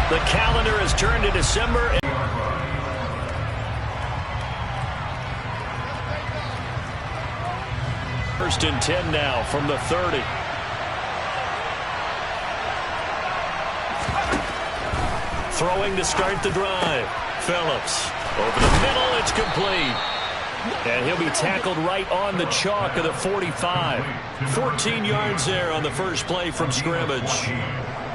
The calendar has turned to December. First and 10 now from the 30. Throwing to start the drive. Phillips over the middle. It's complete. And he'll be tackled right on the chalk of the 45. 14 yards there on the first play from scrimmage.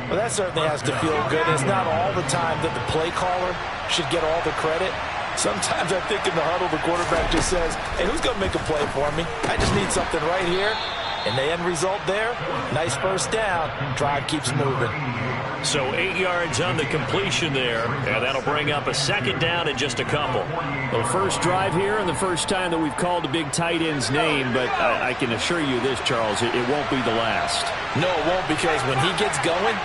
Well, that certainly has to feel good. It's not all the time that the play caller should get all the credit. Sometimes I think in the huddle, the quarterback just says, hey, who's going to make a play for me? I just need something right here. And the end result there, nice first down. Drive keeps moving. So 8 yards on the completion there, and that'll bring up a second down in just a couple. Well, first drive here and the first time that we've called a big tight end's name, but I can assure you this, Charles, it won't be the last. No, it won't, because when he gets going,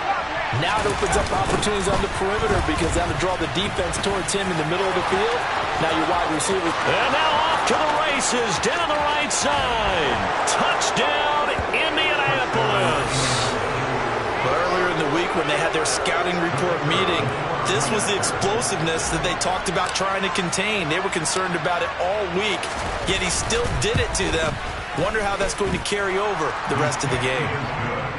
now it opens up opportunities on the perimeter because that'll draw the defense towards him in the middle of the field. Now your wide receiver. And now off to the races down the right side. Touchdown, Indianapolis. But earlier in the week when they had their scouting report meeting, this was the explosiveness that they talked about trying to contain. They were concerned about it all week, yet he still did it to them. Wonder how that's going to carry over the rest of the game.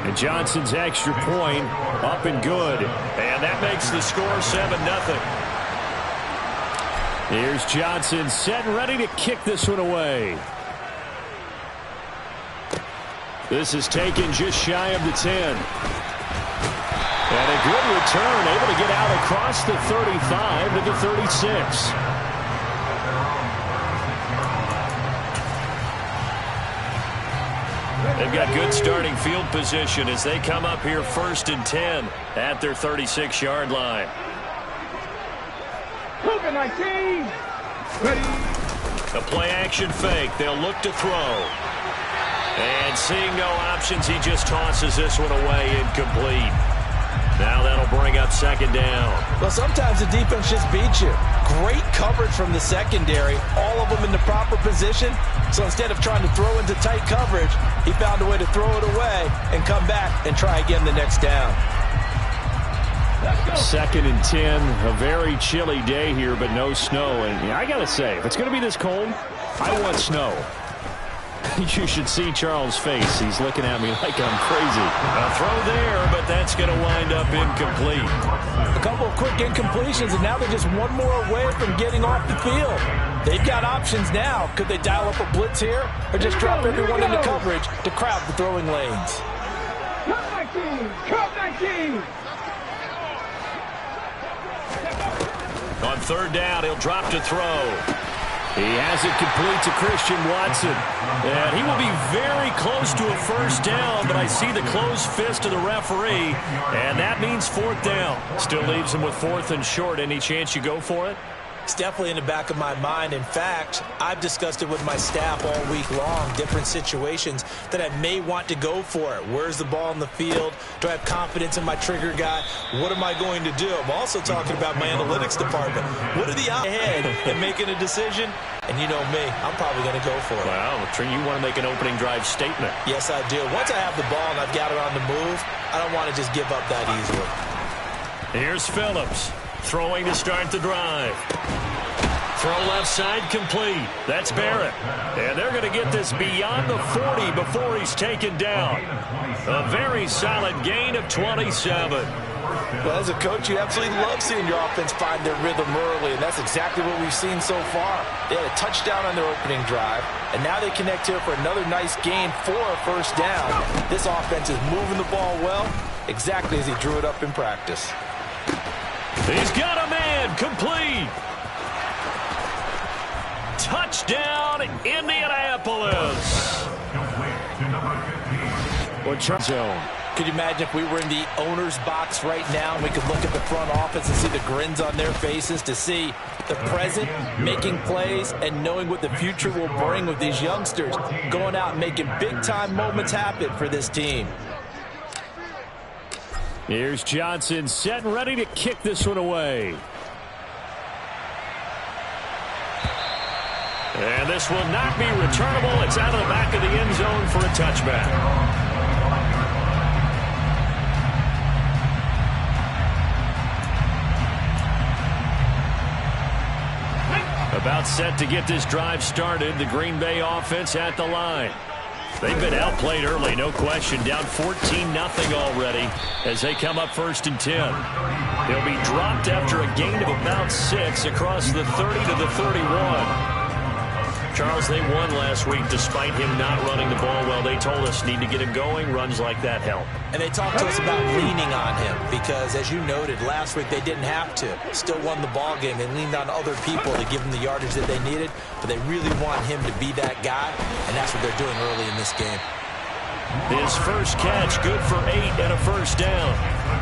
And Johnson's extra point up and good. And that makes the score 7-0. Here's Johnson set and ready to kick this one away. This is taken just shy of the 10. And a good return, able to get out across the 35 to the 36. They've got good starting field position as they come up here first and 10 at their 36-yard line. A play-action fake. They'll look to throw. And seeing no options, he just tosses this one away, incomplete. Now that'll bring up second down. Well, sometimes the defense just beats you. Great coverage from the secondary, all of them in the proper position. So instead of trying to throw into tight coverage, he found a way to throw it away and come back and try again the next down. Second and 10, a very chilly day here, but no snow. And I got to say, if it's going to be this cold, I want snow. You should see Charles' face. He's looking at me like I'm crazy. A throw there, but that's going to wind up incomplete. A couple of quick incompletions, and now they're just one more away from getting off the field. They've got options now. Could they dial up a blitz here or just drop everyone into coverage to crowd the throwing lanes? Cut 19! On third down, he'll drop to throw. He has it complete to Christian Watson. And he will be very close to a first down, but I see the closed fist of the referee, and that means fourth down. Still leaves him with fourth and short. Any chance you go for it? It's definitely in the back of my mind. In fact, I've discussed it with my staff all week long, different situations that I may want to go for it. Where's the ball in the field? Do I have confidence in my trigger guy? What am I going to do? I'm also talking about my analytics department. What are the odds ahead in making a decision? And you know me, I'm probably going to go for it. Wow, you want to make an opening drive statement. Yes, I do. Once I have the ball and I've got it on the move, I don't want to just give up that easily. Here's Phillips. Throwing to start the drive. Throw left side complete. That's Barrett. And they're going to get this beyond the 40 before he's taken down. A very solid gain of 27. Well, as a coach, you absolutely love seeing your offense find their rhythm early, and that's exactly what we've seen so far. They had a touchdown on their opening drive, and now they connect here for another nice gain for a first down. This offense is moving the ball well, exactly as he drew it up in practice. He's got a man, complete. Touchdown, Indianapolis. Zone. Could you imagine if we were in the owner's box right now and we could look at the front office and see the grins on their faces, to see the present making plays and knowing what the future will bring with these youngsters going out and making big-time moments happen for this team. Here's Johnson set and ready to kick this one away. And this will not be returnable. It's out of the back of the end zone for a touchback. About set to get this drive started. The Green Bay offense at the line. They've been outplayed early, no question. Down 14-0 already as they come up 1st and 10. They'll be dropped after a gain of about 6 across the 30 to the 31. Charles, they won last week despite him not running the ball well. They told us need to get him going. Runs like that help. And they talked to us about leaning on him because, as you noted, last week they didn't have to. Still won the ball game. They leaned on other people to give them the yardage that they needed, but they really want him to be that guy, and that's what they're doing early in this game. His first catch, good for 8 and a first down.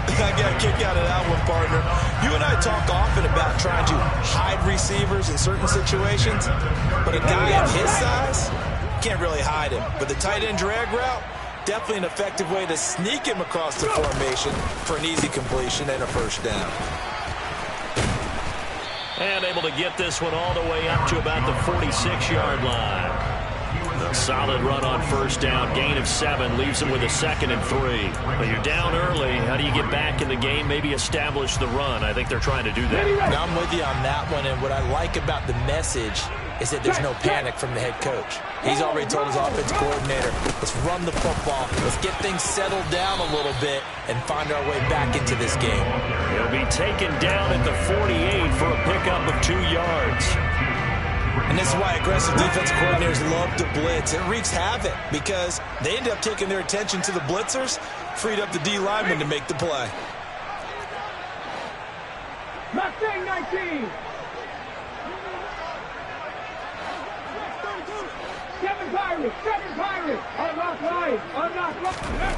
I got a kick out of that one, partner. You and I talk often about trying to hide receivers in certain situations, but a guy of his size can't really hide him. But the tight end drag route, definitely an effective way to sneak him across the formation for an easy completion and a first down. And able to get this one all the way up to about the 46-yard line. A solid run on first down. Gain of 7 leaves them with a 2nd and 3. But you're down early. How do you get back in the game? Maybe establish the run. I think they're trying to do that. Now I'm with you on that one. And what I like about the message is that there's no panic from the head coach. He's already told his offensive coordinator, let's run the football. Let's get things settled down a little bit and find our way back into this game. He'll be taken down at the 48 for a pickup of 2 yards. And this is why aggressive defensive coordinators love to blitz. It wreaks havoc because they end up taking their attention to the blitzers, freed up the D lineman to make the play. Mustang 19. Kevin Pirates. Unlock line. Unlock line.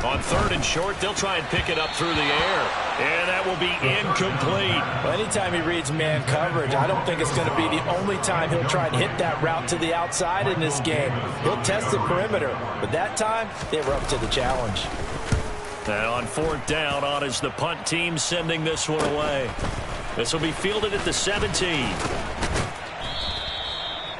On 3rd and short, they'll try and pick it up through the air. And that will be incomplete. Well, anytime he reads man coverage, I don't think it's going to be the only time he'll try and hit that route to the outside in this game. He'll test the perimeter, but that time, they were up to the challenge. And on 4th down, on is the punt team sending this one away. This will be fielded at the 17.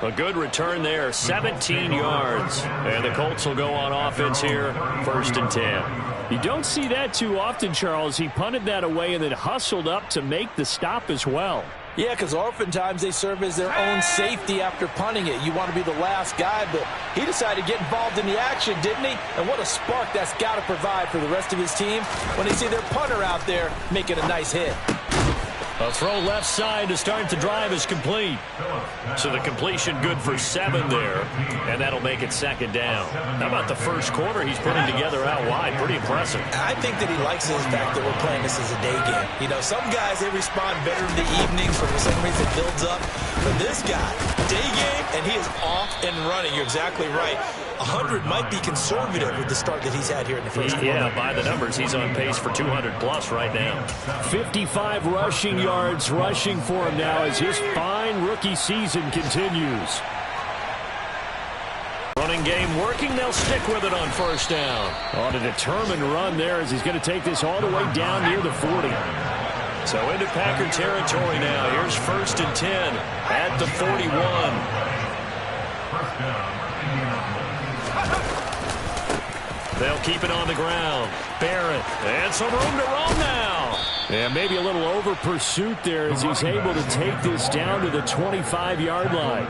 A good return there, 17 yards. And the Colts will go on offense here, 1st and 10. You don't see that too often, Charles. He punted that away and then hustled up to make the stop as well. Yeah, because oftentimes they serve as their own safety after punting it. You want to be the last guy, but he decided to get involved in the action, didn't he? And what a spark that's got to provide for the rest of his team when they see their punter out there making a nice hit. A throw left side to start the drive is complete. So the completion good for 7 there, and that'll make it 2nd down. How about the first quarter he's putting together out wide? Pretty impressive. I think that he likes the fact that we're playing this as a day game. You know, some guys, they respond better in the evenings, for some reason it builds up. But this guy, day game, and he is off and running. You're exactly right. 100 might be conservative with the start that he's had here in the first quarter. Yeah, by the numbers, he's on pace for 200-plus right now. 55 rushing yards rushing for him now as his fine rookie season continues. Running game working. They'll stick with it on 1st down. On a determined run there as he's going to take this all the way down near the 40. So into Packer territory now. Here's 1st and 10 at the 41. They'll keep it on the ground. Barrett, and some room to roam now. And maybe a little over pursuit there as he's able to take this down to the 25-yard line.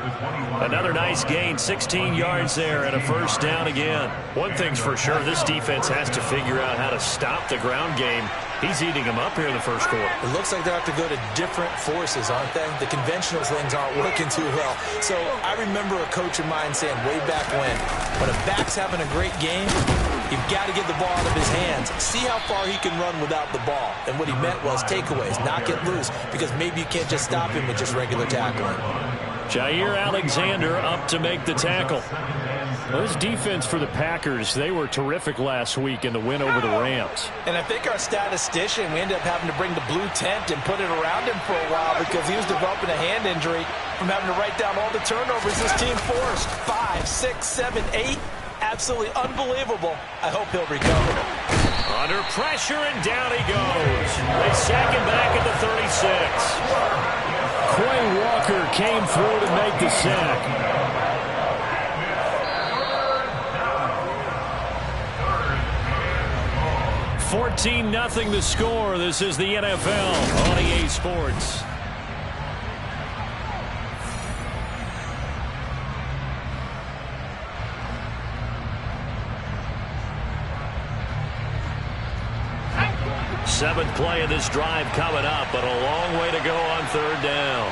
Another nice gain, 16 yards there and a 1st down again. One thing's for sure, this defense has to figure out how to stop the ground game. He's eating them up here in the first quarter. It looks like they have to go to different forces, aren't they? The conventional things aren't working too well. So I remember a coach of mine saying way back when a back's having a great game, you've got to get the ball out of his hands. See how far he can run without the ball. And what he meant was takeaways, knock it loose, because maybe you can't just stop him with just regular tackling. Jair Alexander up to make the tackle. Those defense for the Packers, they were terrific last week in the win over the Rams. And I think our statistician, we ended up having to bring the blue tent and put it around him for a while because he was developing a hand injury from having to write down all the turnovers this team forced. 5, 6, 7, 8. Absolutely unbelievable. I hope he'll recover. Under pressure, and down he goes. They sack him back at the 36. Quay Walker came through to make the sack. 14-0 the score. This is the NFL on EA Sports. 7th play of this drive coming up, but a long way to go on 3rd down.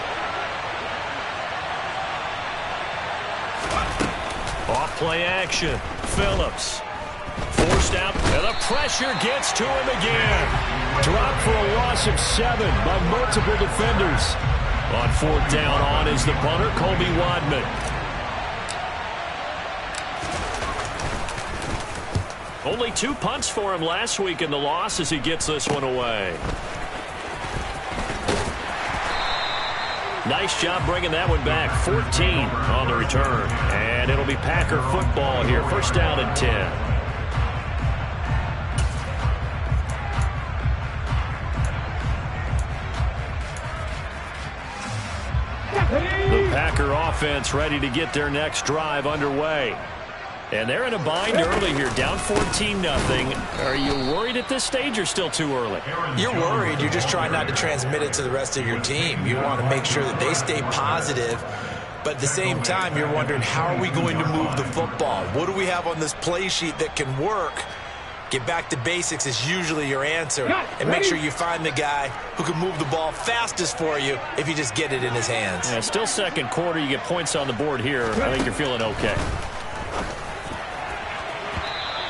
Off play action. Phillips. Forced out, and the pressure gets to him again. Dropped for a loss of 7 by multiple defenders. On 4th down, on is the punter, Colby Wadman. Only 2 punts for him last week in the loss as he gets this one away. Nice job bringing that one back. 14 on the return. And it'll be Packer football here. 1st down and 10. The Packer offense ready to get their next drive underway. And they're in a bind early here, down 14-0. Are you worried at this stage or still too early? You're worried. You're just trying not to transmit it to the rest of your team. You want to make sure that they stay positive. But at the same time, you're wondering, how are we going to move the football? What do we have on this play sheet that can work? Get back to basics is usually your answer. And make sure you find the guy who can move the ball fastest for you if you just get it in his hands. Yeah, still 2nd quarter. You get points on the board here. I think you're feeling okay.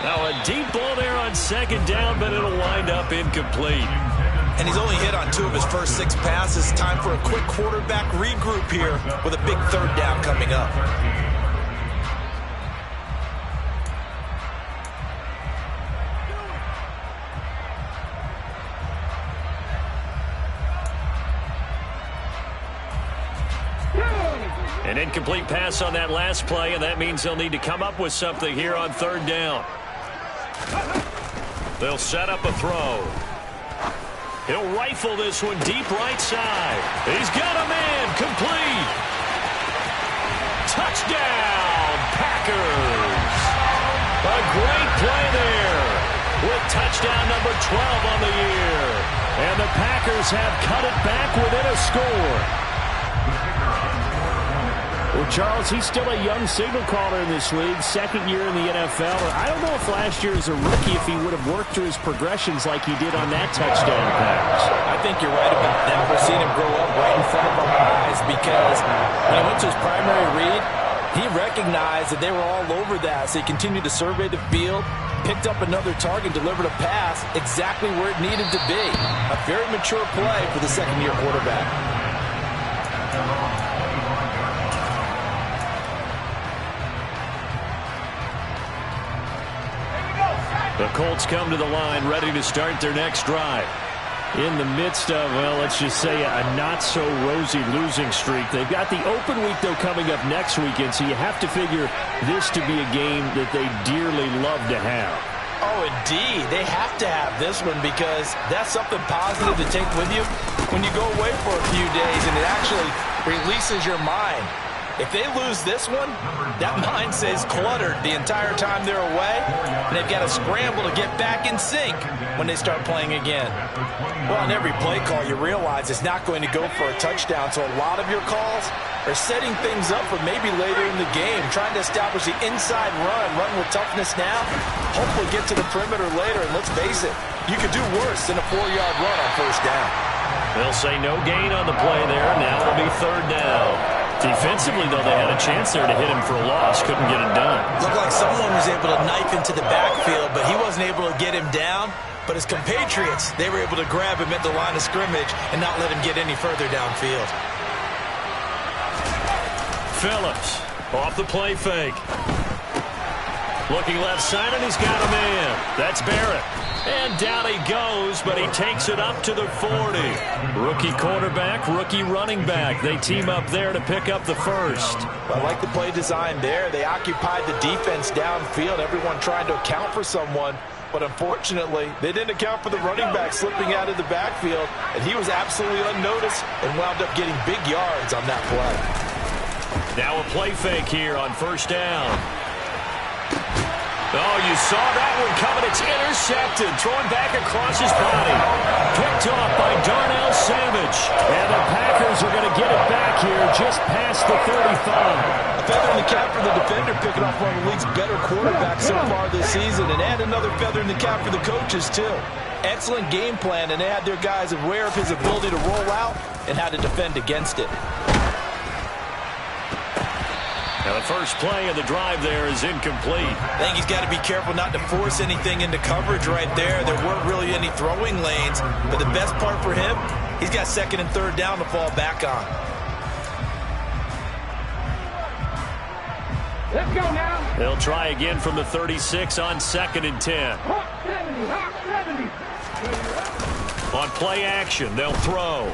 Now a deep ball there on 2nd down, but it'll wind up incomplete. And he's only hit on 2 of his first 6 passes. Time for a quick quarterback regroup here with a big 3rd down coming up. An incomplete pass on that last play, and that means they'll need to come up with something here on 3rd down. They'll set up a throw. He'll rifle this one deep right side. He's got a man, complete. Touchdown, Packers. A great play there with touchdown number 12 on the year. And the Packers have cut it back within a score. Well, Charles, he's still a young signal caller in this league, 2nd year in the NFL. I don't know if last year as a rookie if he would have worked through his progressions like he did on that touchdown pass. I think you're right about that. We're seeing him grow up right in front of our eyes because when he went to his primary read, he recognized that they were all over that, so he continued to survey the field, picked up another target, delivered a pass exactly where it needed to be. A very mature play for the 2nd-year quarterback. The Colts come to the line ready to start their next drive. In the midst of, well, let's just say a not-so-rosy losing streak. They've got the open week, though, coming up next weekend, so you have to figure this to be a game that they dearly love to have. Oh, indeed. They have to have this one because that's something positive to take with you when you go away for a few days, and it actually releases your mind. If they lose this one, that mind stays cluttered the entire time they're away, and they've got to scramble to get back in sync when they start playing again. Well, on every play call, you realize it's not going to go for a touchdown, so a lot of your calls are setting things up for maybe later in the game, trying to establish the inside run with toughness now, hopefully get to the perimeter later, and let's face it, you could do worse than a 4-yard run on 1st down. They'll say no gain on the play there. Now it'll be 3rd down. Defensively, though, they had a chance there to hit him for a loss. Couldn't get it done. Looked like someone was able to knife into the backfield, but he wasn't able to get him down. But his compatriots, they were able to grab him at the line of scrimmage and not let him get any further downfield. Phillips off the play fake. Looking left side, and he's got a man. That's Barrett. And down he goes, but he takes it up to the 40. Rookie quarterback, rookie running back. They team up there to pick up the 1st. I like the play design there. They occupied the defense downfield, everyone trying to account for someone. But unfortunately, they didn't account for the running back slipping out of the backfield, and he was absolutely unnoticed and wound up getting big yards on that play. Now a play fake here on 1st down. Oh, you saw that one coming. It's intercepted. Thrown back across his body. Picked off by Darnell Savage. And the Packers are going to get it back here just past the 35. A feather in the cap for the defender, picking off one of the league's better quarterbacks so far this season. And add another feather in the cap for the coaches, too. Excellent game plan, and they had their guys aware of his ability to roll out and how to defend against it. Now the first play of the drive there is incomplete. I think he's got to be careful not to force anything into coverage right there. There weren't really any throwing lanes, but the best part for him, he's got second and third down to fall back on. Let's go now. They'll try again from the 36 on 2nd and 10. Hawk 70, Hawk 70. On play action, they'll throw.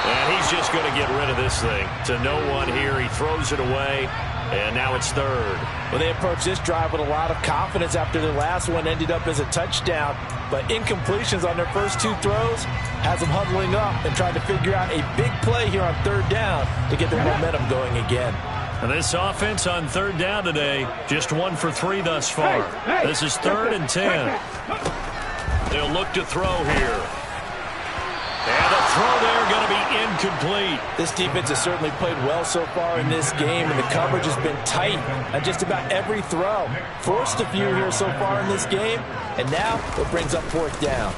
And he's just going to get rid of this thing. To no one here. He throws it away, and now it's third. Well, they approached this drive with a lot of confidence after their last one ended up as a touchdown. But incompletions on their first two throws has them huddling up and trying to figure out a big play here on third down to get their momentum going again. And this offense on third down today, just 1 for 3 thus far. This is 3rd and 10. They'll look to throw here. And the throw there going to be incomplete. This defense has certainly played well so far in this game, and the coverage has been tight on just about every throw. Forced a few here so far in this game, and now it brings up 4th down.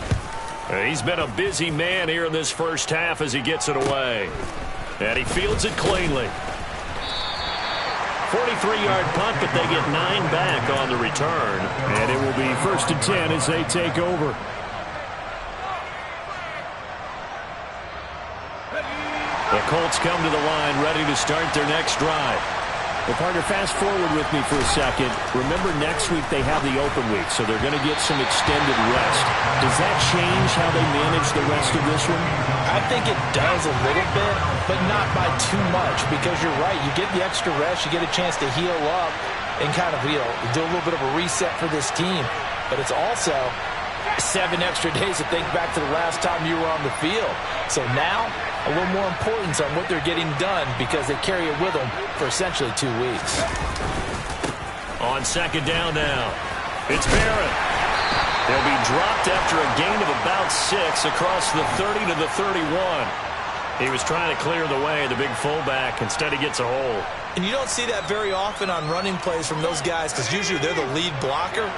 He's been a busy man here in this first half as he gets it away. And he fields it cleanly. 43-yard punt, but they get 9 back on the return. And it will be 1st and 10 as they take over. The Colts come to the line, ready to start their next drive. Well, partner, fast forward with me for a second. Remember, next week they have the open week, so they're going to get some extended rest. Does that change how they manage the rest of this one? I think it does a little bit, but not by too much, because you're right. You get the extra rest, you get a chance to heal up and kind of, do a little bit of a reset for this team. But it's also 7 extra days to think back to the last time you were on the field. So now, a little more importance on what they're getting done because they carry it with them for essentially 2 weeks. On 2nd down now, it's Barrett. He'll be dropped after a gain of about 6 across the 30 to the 31. He was trying to clear the way, the big fullback. Instead, he gets a hole. And you don't see that very often on running plays from those guys because usually they're the lead blocker.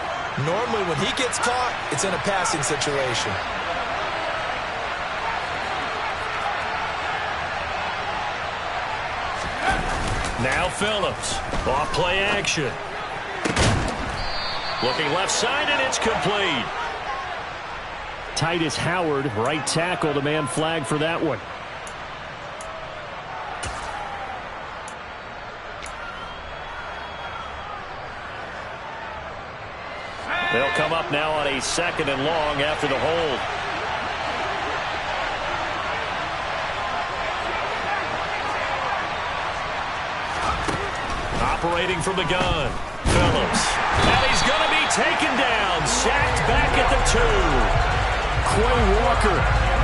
Normally, when he gets caught, it's in a passing situation. Now Phillips, off play action. Looking left side, and it's complete. Titus Howard, right tackle, the man flag for that one. They'll come up now on a 2nd and long after the hold. Operating from the gun, Phillips. And he's going to be taken down, sacked back at the 2. Quay Walker.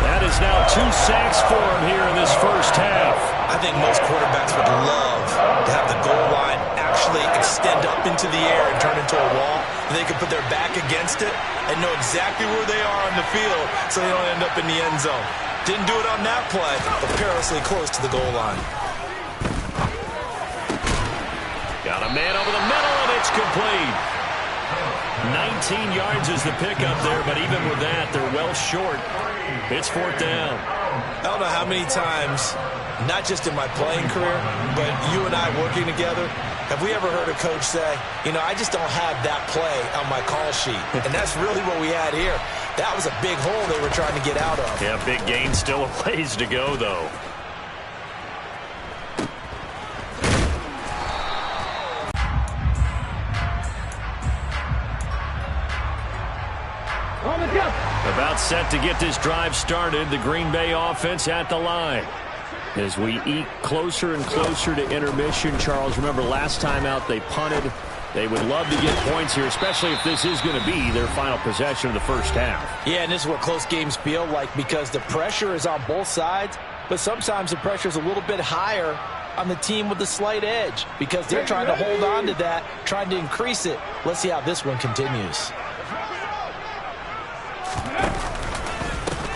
That is now 2 sacks for him here in this first half. I think most quarterbacks would love to have the goal line actually extend up into the air and turn into a wall. And they can put their back against it and know exactly where they are on the field so they don't end up in the end zone. Didn't do it on that play, but perilously close to the goal line. Got a man over the middle, and it's complete. 19 yards is the pickup there, but even with that, they're well short. It's 4th down. I don't know how many times, not just in my playing career, but you and I working together, have we ever heard a coach say, I just don't have that play on my call sheet. And that's really what we had here. That was a big hole they were trying to get out of. Yeah, big gain, still a ways to go, though. About set to get this drive started, the Green Bay offense at the line. As we eke closer and closer to intermission, Charles, remember last time out they punted. They would love to get points here, especially if this is going to be their final possession of the first half. Yeah, and this is what close games feel like because the pressure is on both sides, but sometimes the pressure is a little bit higher on the team with the slight edge because they're trying to hold on to that, trying to increase it. Let's see how this one continues.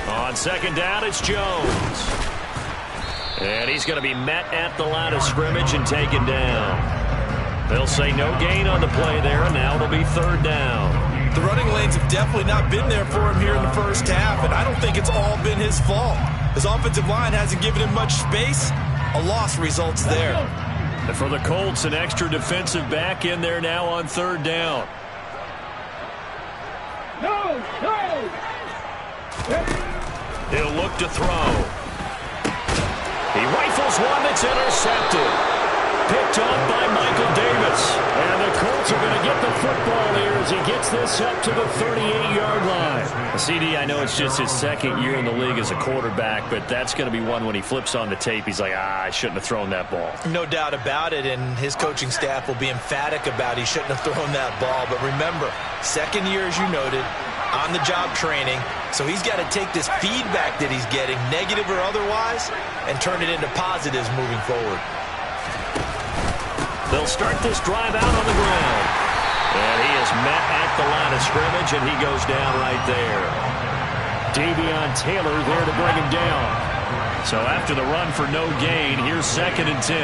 On 2nd down, it's Jones. And he's going to be met at the line of scrimmage and taken down. They'll say no gain on the play there, and now it'll be third down. The running lanes have definitely not been there for him here in the first half, and I don't think it's all been his fault. His offensive line hasn't given him much space. A loss results there. And for the Colts, an extra defensive back in there now on third down. No. He'll look to throw. He rifles one that's intercepted. Picked up by Michael Davis. And the Colts are going to get the football here as he gets this up to the 38-yard line. CD, I know it's just his second year in the league as a quarterback, but that's going to be one when he flips on the tape. He's like, I shouldn't have thrown that ball. No doubt about it, and his coaching staff will be emphatic about he shouldn't have thrown that ball. But remember, second year, as you noted, on-the-job training, so he's got to take this feedback that he's getting, negative or otherwise, and turn it into positives moving forward. They'll start this drive out on the ground. And he is met at the line of scrimmage, and he goes down right there. Davion Taylor there to bring him down. So after the run for no gain, here's 2nd and 10.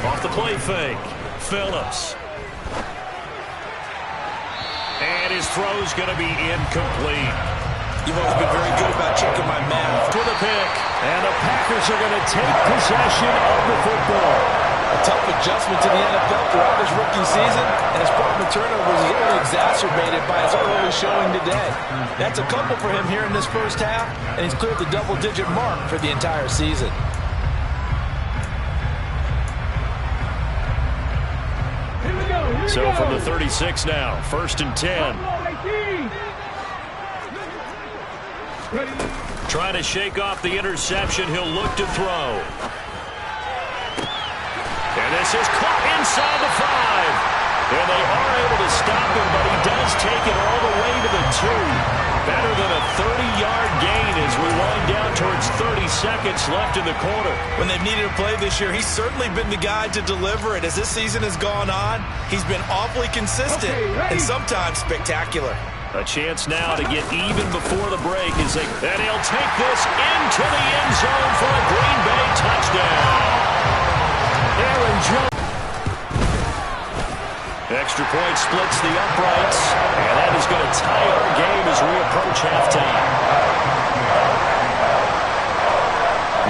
Off the play fake, Phillips. And his throw's going to be incomplete. You've always been very good about checking my math. For the pick. And the Packers are going to take possession of the football. A tough adjustment to the NFL throughout his rookie season, and his problem with turnovers is only exacerbated by his early showing today. That's a couple for him here in this first half, and he's cleared the double-digit mark for the entire season. So from the 36 now, 1st and 10. Trying to shake off the interception. He'll look to throw. And this is caught inside the 5. And they are able to stop him, but he does take it all the way to the 2. Better than a 30-yard gain as we wind down towards 30 seconds left in the quarter. When they've needed a play this year, he's certainly been the guy to deliver it. As this season has gone on, he's been awfully consistent and sometimes spectacular. A chance now to get even before the break. And he'll take this into the end zone for a Green Bay touchdown. Aaron Jones. Extra point splits the uprights. And that is going to tie our game as we approach halftime.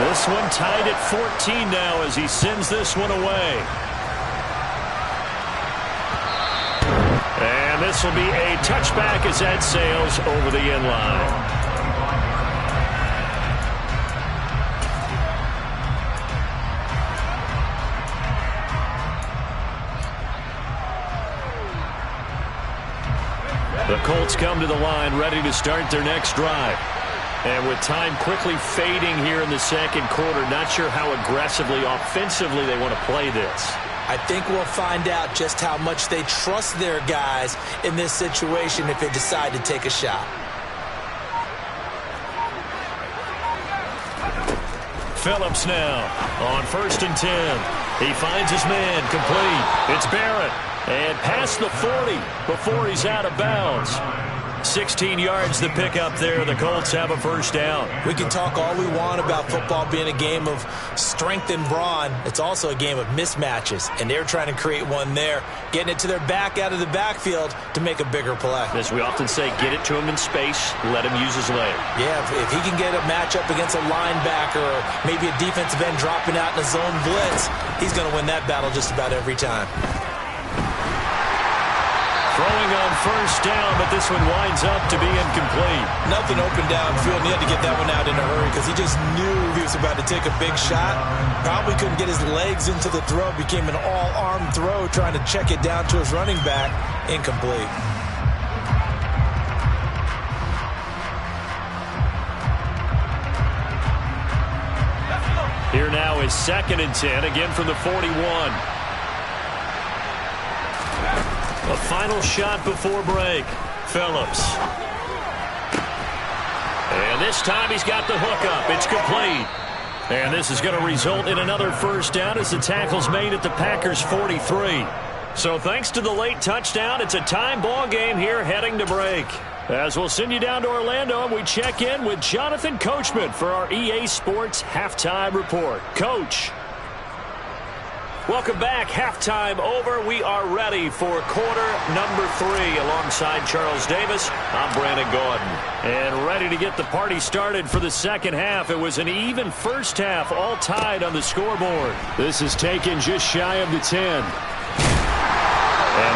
This one tied at 14 now as he sends this one away. And this will be a touchback as that sails over the end line. The Colts come to the line ready to start their next drive. And with time quickly fading here in the second quarter, not sure how aggressively, offensively they want to play this. I think we'll find out just how much they trust their guys in this situation if they decide to take a shot. Phillips now on 1st and 10. He finds his man complete. It's Barrett. And past the 40 before he's out of bounds. 16 yards to pick up there. The Colts have a first down. We can talk all we want about football being a game of strength and brawn. It's also a game of mismatches, and they're trying to create one there, getting it to their back out of the backfield to make a bigger play. As we often say, get it to him in space, let him use his leg. Yeah, if he can get a matchup against a linebacker or maybe a defensive end dropping out in a zone blitz, he's going to win that battle just about every time. Throwing on first down, but this one winds up to be incomplete. Nothing open downfield, and he had to get that one out in a hurry because he just knew he was about to take a big shot. Probably couldn't get his legs into the throw. Became an all-arm throw, trying to check it down to his running back. Incomplete. Here now is 2nd and 10, again from the 41. A final shot before break. Phillips. And this time he's got the hook up. It's complete. And this is going to result in another first down as the tackle's made at the Packers' 43. So thanks to the late touchdown, it's a tie ball game here heading to break. As we'll send you down to Orlando, and we check in with Jonathan Coachman for our EA Sports Halftime Report. Coach. Welcome back. Halftime over. We are ready for quarter number 3. Alongside Charles Davis, I'm Brandon Gordon. And ready to get the party started for the second half. It was an even first half, all tied on the scoreboard. This is taken just shy of the 10. And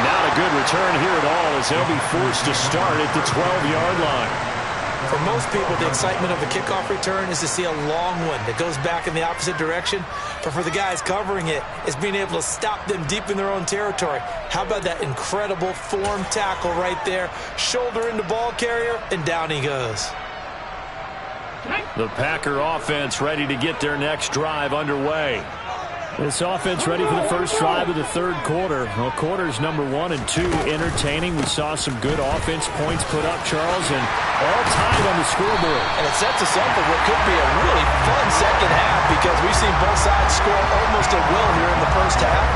not a good return here at all as they'll be forced to start at the 12-yard line. For most people, the excitement of a kickoff return is to see a long one that goes back in the opposite direction. But for the guys covering it, it's being able to stop them deep in their own territory. How about that incredible form tackle right there? Shoulder into ball carrier, and down he goes. The Packer offense ready to get their next drive underway. This offense ready for the first drive of the third quarter. Well, quarters number 1 and 2 entertaining. We saw some good offense points put up, Charles, and all tied on the scoreboard. And it sets us up for what could be a really fun second half because we've seen both sides score almost at will here in the first half.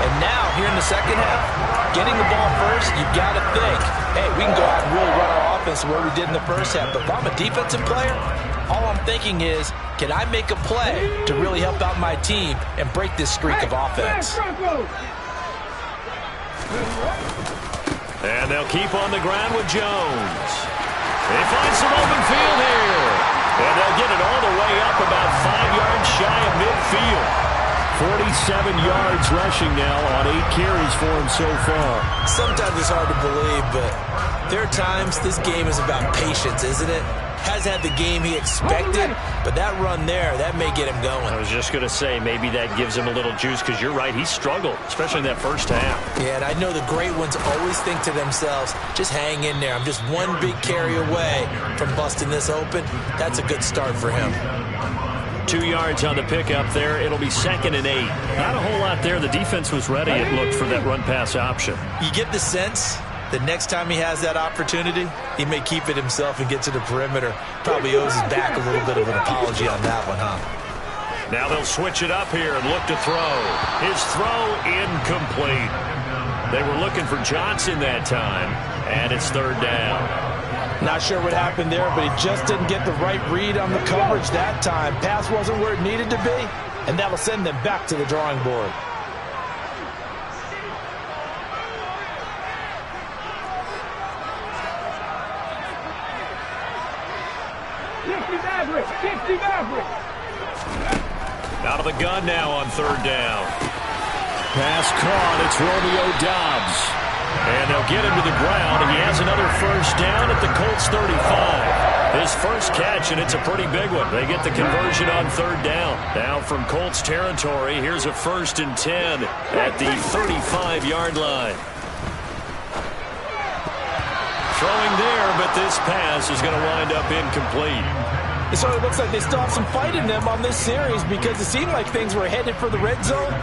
And now, here in the second half, getting the ball first, you've got to think, hey, we can go out and really run our offense the way we did in the first half. But if I'm a defensive player, all I'm thinking is, can I make a play to really help out my team and break this streak of offense? And they'll keep on the ground with Jones. They find some open field here. And they'll get it all the way up about 5 yards shy of midfield. 47 yards rushing now on 8 carries for him so far. Sometimes it's hard to believe, but there are times this game is about patience, isn't it? Has had the game he expected, but that run there, that may get him going. I was just going to say, maybe that gives him a little juice because you're right, he struggled, especially in that first half. Yeah, and I know the great ones always think to themselves, just hang in there. I'm just one big carry away from busting this open. That's a good start for him. 2 yards on the pickup there. It'll be 2nd and 8. Not a whole lot there. The defense was ready, it looked, for that run-pass option. You get the sense the next time he has that opportunity, he may keep it himself and get to the perimeter. Probably owes his back a little bit of an apology on that one, huh? Now they'll switch it up here and look to throw. His throw incomplete. They were looking for Johnson that time, and it's 3rd down. Not sure what happened there, but he just didn't get the right read on the coverage that time. Pass wasn't where it needed to be, and that'll send them back to the drawing board. Out of the gun now on 3rd down. Pass caught. It's Romeo Doubs. And they'll get him to the ground. He has another first down at the Colts 35. His first catch, and it's a pretty big one. They get the conversion on 3rd down. Now from Colts territory, here's a 1st and 10 at the 35-yard line. Throwing there, but this pass is going to wind up incomplete. It sort of looks like they still have some fight in them on this series because it seemed like things were headed for the red zone.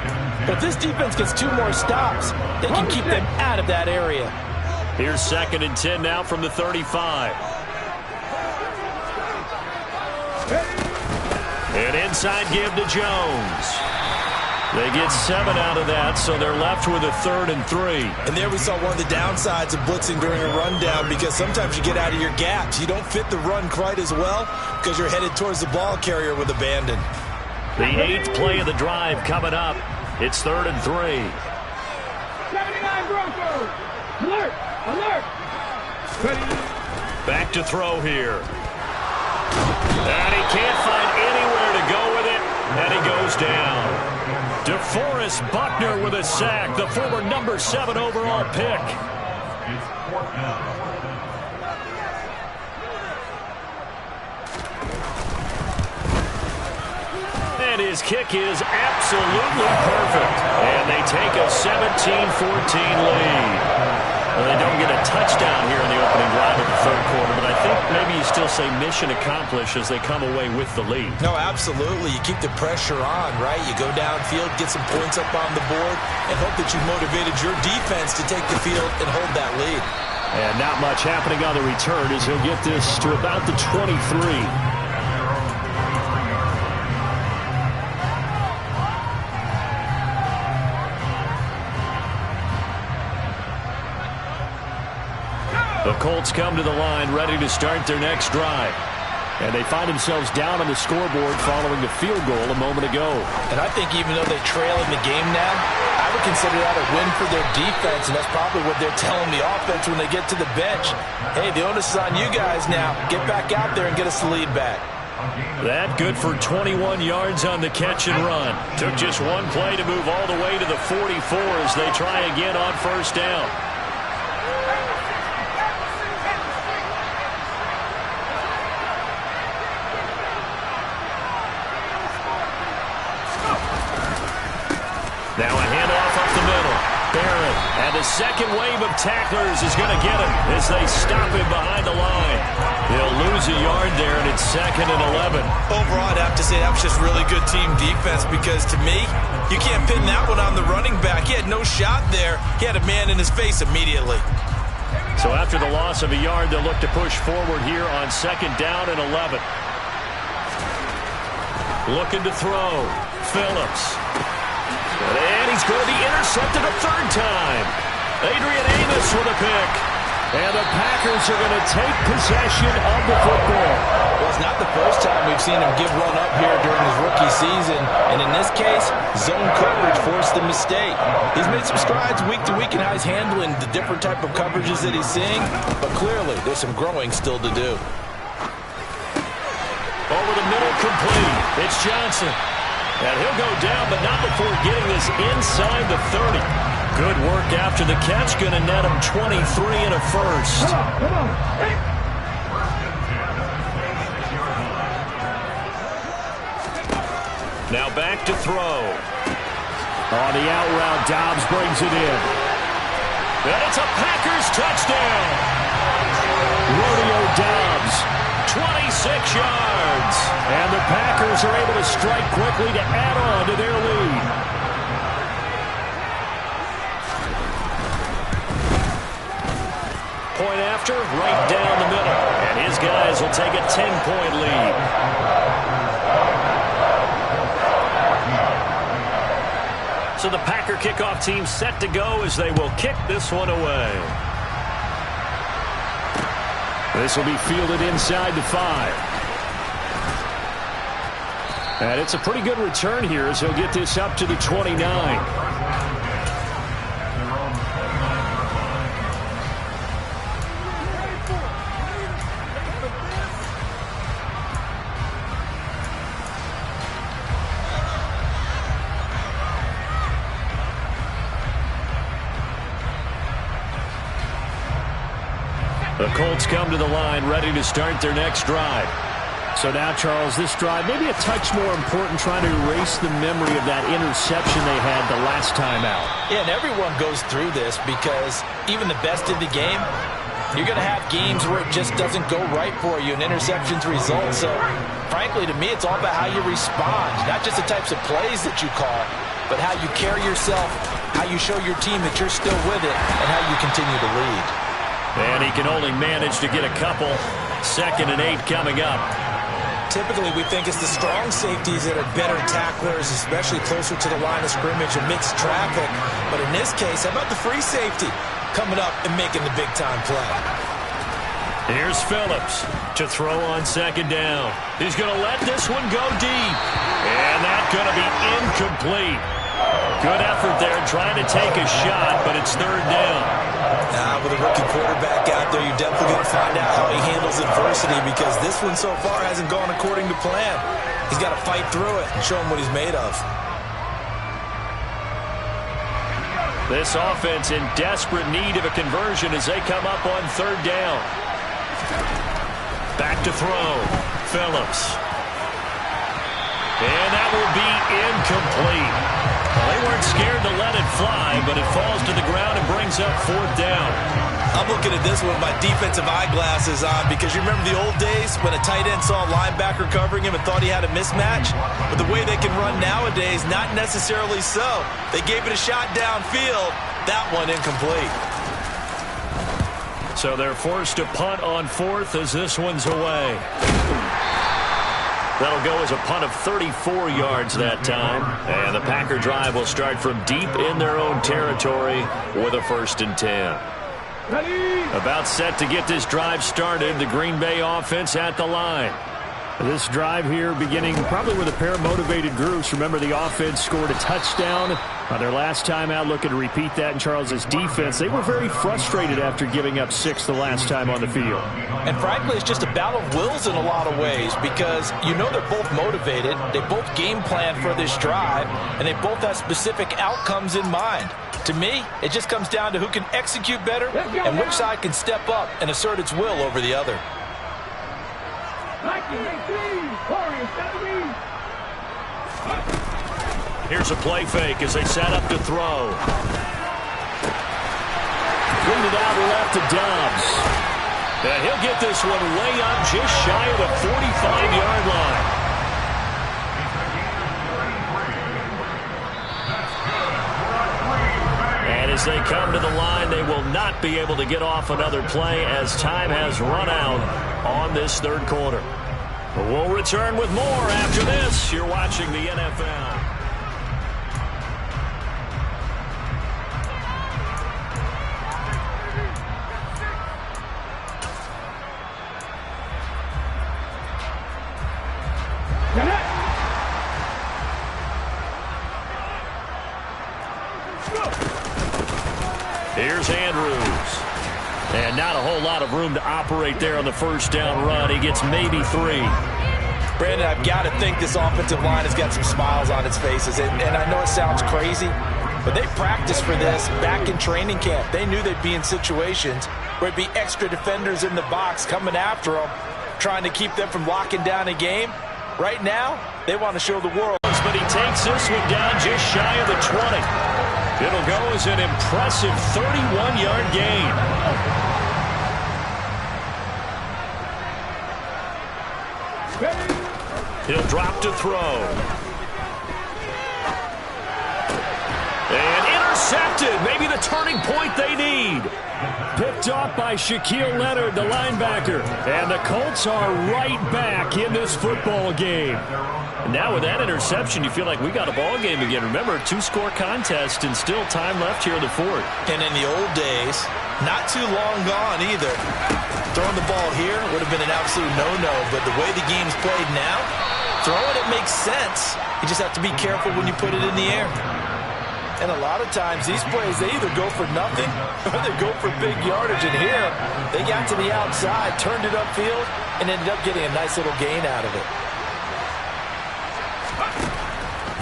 But if this defense gets 2 more stops, they can keep them out of that area. Here's 2nd and 10 now from the 35. An inside give to Jones. They get 7 out of that, so they're left with a 3rd and 3. And there we saw one of the downsides of blitzing during a rundown because sometimes you get out of your gaps. You don't fit the run quite as well because you're headed towards the ball carrier with abandon. The 8th play of the drive coming up. It's 3rd and 3. 79 Broncos. Alert! Alert! Back to throw here. And he can't find anywhere to go with it, and he goes down. DeForest Buckner with a sack, the former number 7 overall pick. And his kick is absolutely perfect. And they take a 17-14 lead. Well, they don't get a touchdown here in the opening drive of the 3rd quarter, but I think maybe you still say mission accomplished as they come away with the lead. No, absolutely. You keep the pressure on, right? You go downfield, get some points up on the board, and hope that you motivated your defense to take the field and hold that lead. And not much happening on the return as he'll get this to about the 23. The Colts come to the line ready to start their next drive. And they find themselves down on the scoreboard following the field goal a moment ago. And I think even though they trail in the game now, I would consider that a win for their defense, and that's probably what they're telling the offense when they get to the bench. Hey, the onus is on you guys now. Get back out there and get us the lead back. That good for 21 yards on the catch and run. Took just one play to move all the way to the 44 as they try again on first down. Now a handoff up the middle. Barrett, and the second wave of tacklers is going to get him as they stop him behind the line. They'll lose a yard there, and it's 2nd and 11. Overall, I'd have to say that was just really good team defense because, to me, you can't pin that one on the running back. He had no shot there. He had a man in his face immediately. So after the loss of a yard, they'll look to push forward here on 2nd down and 11. Looking to throw. Phillips. And he's going to be intercepted a third time. Adrian Amos with a pick. And the Packers are going to take possession of the football. Well, it's not the first time we've seen him give one up here during his rookie season. And in this case, zone coverage forced the mistake. He's made some strides week to week in how he's handling the different type of coverages that he's seeing. But clearly, there's some growing still to do. Over the middle, complete. It's Johnson. And he'll go down, but not before getting this inside the 30. Good work after the catch. Going to net him 23 and a first. Come on. Hey. Now back to throw. On the out route, Dobbs brings it in. And it's a Packers touchdown. Rodeo Dobbs, 26 yards. And the Packers are able to strike quickly to add on to their lead. Point after, right down the middle. And his guys will take a 10-point lead. So the Packer kickoff team set to go as they will kick this one away. This will be fielded inside the 5. And it's a pretty good return here as he'll get this up to the 29. The Colts come to the line ready to start their next drive. So now, Charles, this drive maybe a touch more important, trying to erase the memory of that interception they had the last time out. Yeah, and everyone goes through this because even the best in the game, you're going to have games where it just doesn't go right for you and interceptions result. So, frankly, to me, it's all about how you respond, not just the types of plays that you call, but how you carry yourself, how you show your team that you're still with it, and how you continue to lead. And he can only manage to get a couple. 2nd and 8 coming up. Typically, we think it's the strong safeties that are better tacklers, especially closer to the line of scrimmage amidst traffic. But in this case, how about the free safety coming up and making the big-time play? Here's Phillips to throw on 2nd down. He's going to let this one go deep. And that's going to be incomplete. Good effort there trying to take a shot, but it's 3rd down. Now, with a rookie quarterback out there, you're definitely going to find out how he handles adversity because this one so far hasn't gone according to plan. He's got to fight through it and show him what he's made of. This offense in desperate need of a conversion as they come up on 3rd down. Back to throw. Phillips. And that will be incomplete. They weren't scared to let it fly, but it falls to the ground and brings up 4th down. I'm looking at this one with my defensive eyeglasses on because you remember the old days when a tight end saw a linebacker covering him and thought he had a mismatch? But the way they can run nowadays, not necessarily so. They gave it a shot downfield. That one incomplete. So they're forced to punt on 4th as this one's away. That'll go as a punt of 34 yards that time. And the Packer drive will start from deep in their own territory with a 1st and 10. Ready? About set to get this drive started. The Green Bay offense at the line. This drive here beginning probably with a pair of motivated groups. Remember, the offense scored a touchdown on their last time out. Looking to repeat that in Charles's defense. They were very frustrated after giving up 6 the last time on the field. And frankly, it's just a battle of wills in a lot of ways because you know they're both motivated. They both game plan for this drive, and they both have specific outcomes in mind. To me, it just comes down to who can execute better and which side can step up and assert its will over the other. Here's a play fake as they set up to throw. Cleaned it out left to Dobbs. And he'll get this one way up just shy of the 45-yard line. And as they come to the line, they will not be able to get off another play as time has run out on this third quarter. We'll return with more after this. You're watching the NFL. Here's Andrews. And not a whole lot of room to operate there on the first down run. He gets maybe 3. Brandon, I've got to think this offensive line has got some smiles on its faces. And I know it sounds crazy, but they practiced for this back in training camp. They knew they'd be in situations where it'd be extra defenders in the box coming after them, trying to keep them from locking down a game. Right now, they want to show the world. But he takes this one down just shy of the 20. It'll go as an impressive 31-yard gain. He'll drop to throw. And intercepted. Maybe the turning point they need. Picked off by Shaquille Leonard, the linebacker. And the Colts are right back in this football game. And now with that interception, you feel like we got a ball game again. Remember, 2-score contest and still time left here in the fourth. And in the old days, not too long gone either. Throwing the ball here would have been an absolute no-no, but the way the game's played now, throwing it makes sense. You just have to be careful when you put it in the air. And a lot of times, these plays, they either go for nothing or they go for big yardage. And here, they got to the outside, turned it upfield, and ended up getting a nice little gain out of it.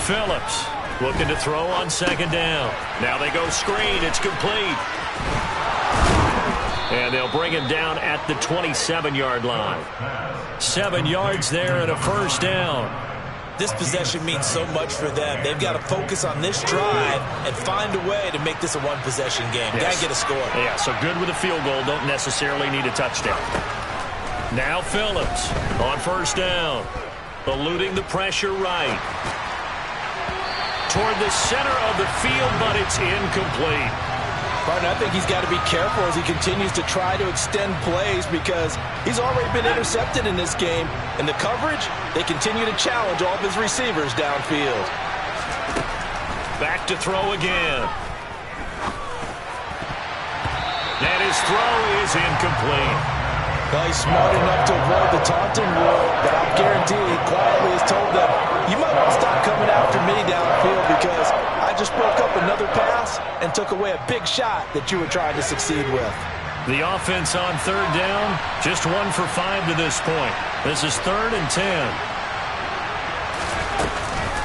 Phillips looking to throw on second down. Now they go screen. It's complete. And they'll bring him down at the 27-yard line. 7 yards there and a first down. This possession means so much for them. They've got to focus on this drive and find a way to make this a one-possession game. Yes. Got to get a score. Yeah, so good with a field goal. Don't necessarily need a touchdown. Now Phillips on first down. Eluding the pressure right. Toward the center of the field, but it's incomplete. Partner, I think he's got to be careful as he continues to try to extend plays because he's already been intercepted in this game. And the coverage, they continue to challenge all of his receivers downfield. Back to throw again. And his throw is incomplete. Well, he's smart enough to avoid the taunting rule, but I guarantee he quietly has told them, you might want to stop coming after me downfield because I just broke up another pass and took away a big shot that you were trying to succeed with. The offense on third down, just 1 for 5 to this point. This is 3rd and 10.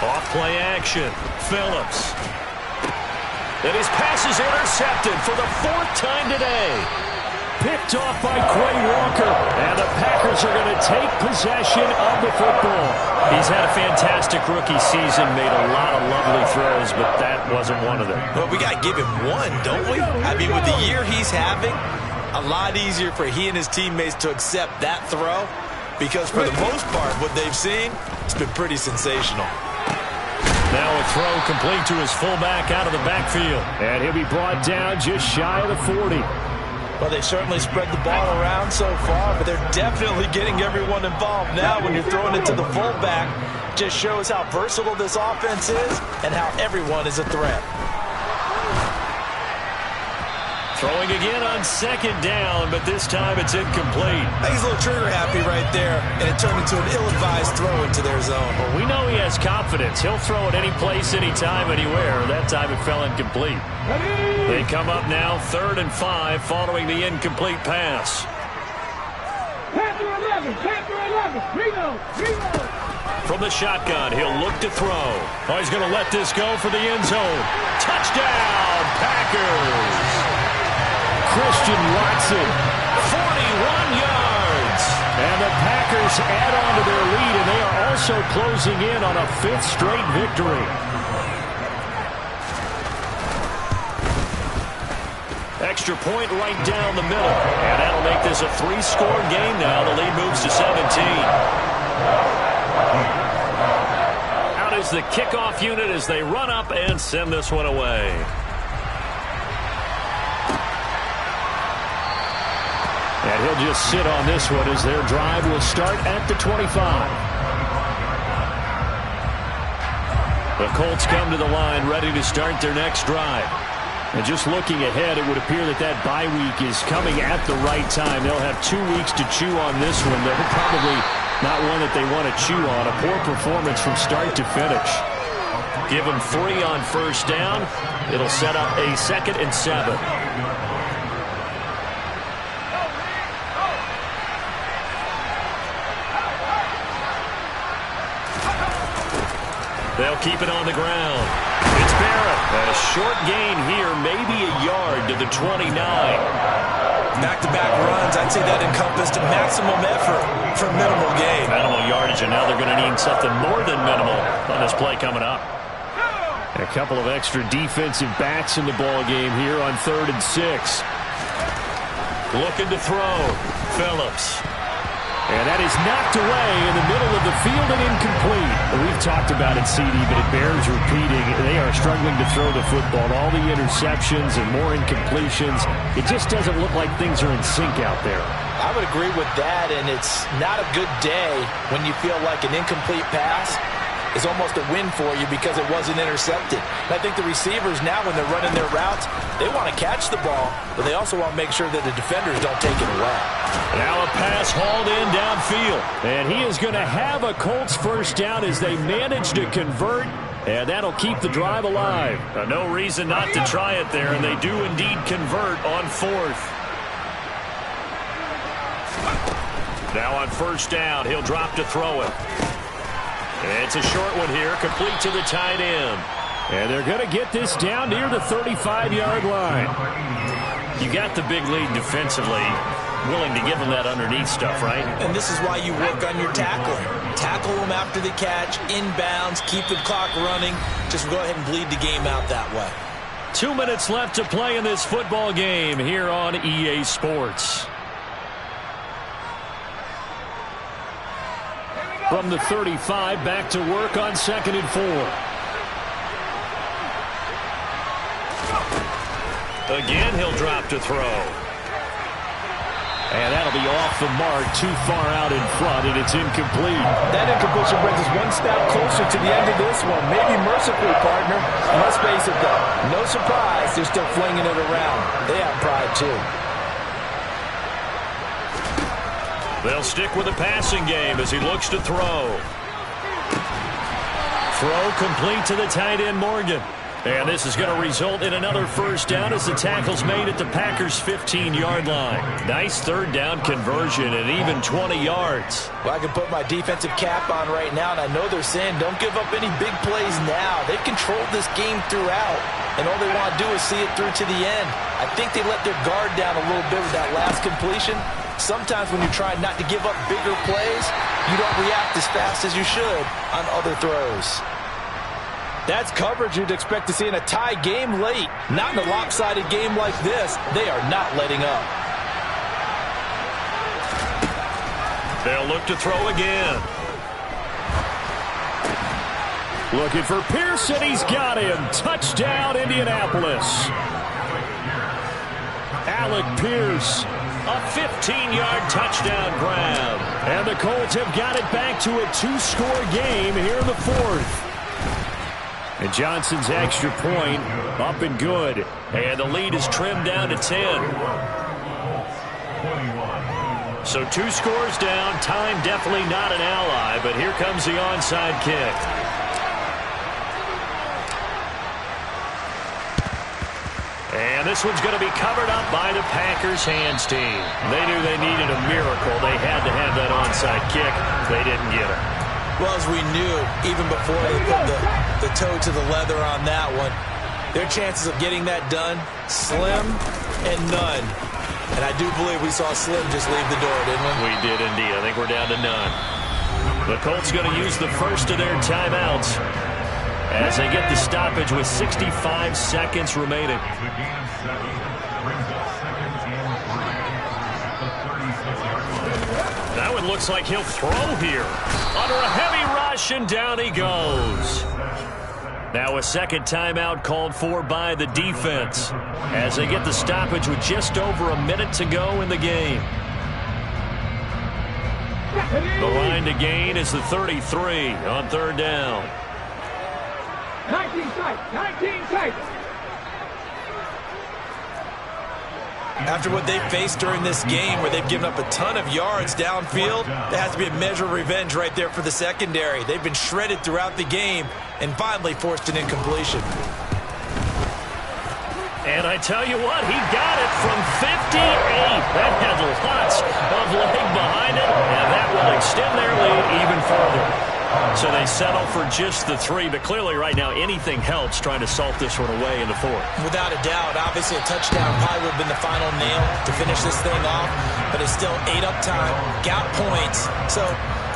Off play action. Phillips. And his pass is intercepted for the 4th time today. Picked off by Quay Walker. And the Packers are going to take possession of the football. He's had a fantastic rookie season, made a lot of lovely throws, but that wasn't one of them. Well, we got to give him one, don't we? I mean, with the year he's having, a lot easier for he and his teammates to accept that throw because for the most part, what they've seen, it's been pretty sensational. Now a throw complete to his fullback out of the backfield. And he'll be brought down just shy of the 40. Well, they certainly spread the ball around so far, but they're definitely getting everyone involved now when you're throwing it to the fullback. Just shows how versatile this offense is and how everyone is a threat. Throwing again on second down, but this time it's incomplete. I think he's a little trigger happy right there, and it turned into an ill-advised throw into their zone. Well, we know he has confidence. He'll throw it any place, anytime, anywhere. That time it fell incomplete. They come up now 3rd and 5 following the incomplete pass. Panther 11, Panther 11, Reno. From the shotgun, he'll look to throw. Oh, he's going to let this go for the end zone. Touchdown, Packers! Christian Watson, 41 yards. And the Packers add on to their lead, and they are also closing in on a 5th straight victory. Extra point right down the middle. And that'll make this a 3-score game now. The lead moves to 17. Out is the kickoff unit as they run up and send this one away. And he'll just sit on this one as their drive will start at the 25. The Colts come to the line ready to start their next drive. And just looking ahead, it would appear that that bye week is coming at the right time. They'll have 2 weeks to chew on this one. They're probably not one that they want to chew on. A poor performance from start to finish. Give them 3 on first down. It'll set up a 2nd and 7. They'll keep it on the ground. It's Barrett. A short gain here, maybe a yard to the 29. Back-to-back runs, I'd say that encompassed maximum effort for minimal gain. Minimal yardage, and now they're going to need something more than minimal on this play coming up. A couple of extra defensive backs in the ball game here on 3rd and 6. Looking to throw. Phillips. And that is knocked away in the middle of the field and incomplete. We've talked about it, CD, but it bears repeating. They are struggling to throw the football. All the interceptions and more incompletions. It just doesn't look like things are in sync out there. I would agree with that, and it's not a good day when you feel like an incomplete pass is almost a win for you because it wasn't intercepted. And I think the receivers now, when they're running their routes, they want to catch the ball, but they also want to make sure that the defenders don't take it away. Now a pass hauled in downfield. And he is going to have a Colts first down as they manage to convert, and that'll keep the drive alive. No reason not to try it there, and they do indeed convert on 4th. Now on first down, he'll drop to throw it. It's a short one here, complete to the tight end. And they're going to get this down near the 35-yard line. You got the big lead defensively, willing to give them that underneath stuff, right? And this is why you work on your tackling. Tackle them after the catch, inbounds, keep the clock running. Just go ahead and bleed the game out that way. 2 minutes left to play in this football game here on EA Sports. From the 35, back to work on 2nd and 4. Again, he'll drop to throw. And that'll be off the mark, too far out in front, and it's incomplete. That incompletion brings us one step closer to the end of this one. Maybe mercifully, partner. Let's face it, though. No surprise, they're still flinging it around. They have pride, too. They'll stick with the passing game as he looks to throw. Throw complete to the tight end, Morgan. And this is going to result in another first down as the tackle's made at the Packers' 15-yard line. Nice 3rd down conversion and even 20 yards. Well, I can put my defensive cap on right now, and I know they're saying don't give up any big plays now. They've controlled this game throughout, and all they want to do is see it through to the end. I think they let their guard down a little bit with that last completion. Sometimes when you try not to give up bigger plays, you don't react as fast as you should on other throws. That's coverage you'd expect to see in a tie game late. Not in a lopsided game like this. They are not letting up. They'll look to throw again. Looking for Pearson. He's got him. Touchdown, Indianapolis. Alec Pierce. A 15-yard touchdown grab. And the Colts have got it back to a 2-score game here in the 4th. And Johnson's extra point up and good. And the lead is trimmed down to 10. So 2 scores down. Time definitely not an ally, but here comes the onside kick. And this one's going to be covered up by the Packers hands team. They knew they needed a miracle. They had to have that onside kick. They didn't get it. Well, as we knew, even before they put the toe to the leather on that one, their chances of getting that done, slim and none. And I do believe we saw Slim just leave the door, didn't we? We did indeed. I think we're down to none. The Colts going to use the first of their timeouts as they get the stoppage with 65 seconds remaining. That one looks like he'll throw here. Under a heavy rush, and down he goes. Now a second timeout called for by the defense as they get the stoppage with just over a minute to go in the game. The line to gain is the 33 on third down. 19 tight, 19 tight. After what they faced during this game where they've given up a ton of yards downfield, there has to be a measure of revenge right there for the secondary. They've been shredded throughout the game and finally forced an incompletion. And I tell you what, he got it from 58. That had lots of leg behind it, and that will extend their lead even further. So they settle for just the 3, but clearly right now anything helps trying to salt this one away in the 4th. Without a doubt, obviously a touchdown probably would have been the final nail to finish this thing off, but it's still ate up time, got points. So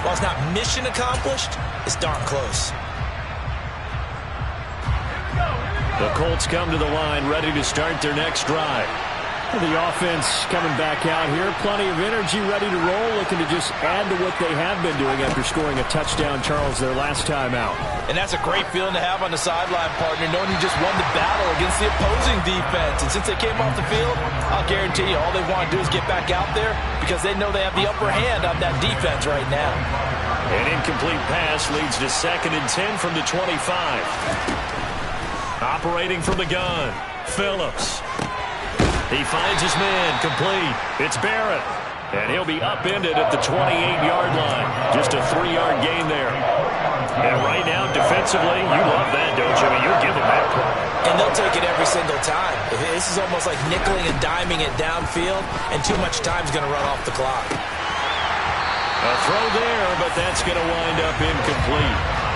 while it's not mission accomplished, it's darn close. The Colts come to the line ready to start their next drive. The offense coming back out here. Plenty of energy, ready to roll, looking to just add to what they have been doing after scoring a touchdown, Charles, their last time out. And that's a great feeling to have on the sideline, partner, knowing you just won the battle against the opposing defense. And since they came off the field, I'll guarantee you all they want to do is get back out there because they know they have the upper hand on that defense right now. An incomplete pass leads to 2nd and 10 from the 25. Operating from the gun, Phillips. He finds his man, complete. It's Barrett, and he'll be upended at the 28-yard line. Just a 3-yard gain there. And right now, defensively, you love that, don't you? I mean, you'll give them that play. And they'll take it every single time. This is almost like nickeling and diming it downfield, and too much time's going to run off the clock. A throw there, but that's going to wind up incomplete.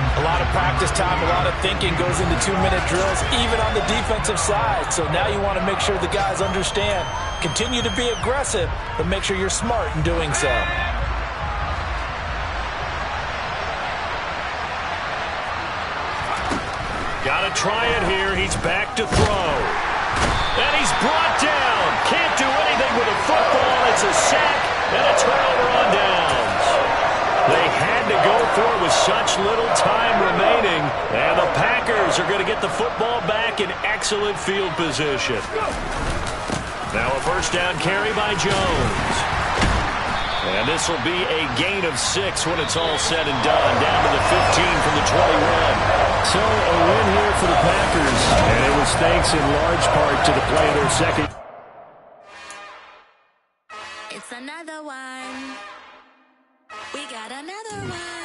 A lot of practice time, a lot of thinking goes into 2-minute drills, even on the defensive side. So now you want to make sure the guys understand. Continue to be aggressive, but make sure you're smart in doing so. Got to try it here. He's back to throw. And he's brought down. Can't do anything with a football. It's a sack and a turnover on downs. They had to go for it with such little time remaining. And the Packers are going to get the football back in excellent field position. Now a first down carry by Jones. And this will be a gain of 6 when it's all said and done. Down to the 15 from the 21. So a win here for the Packers. And it was thanks in large part to the play of their second. It's another one. We got another one.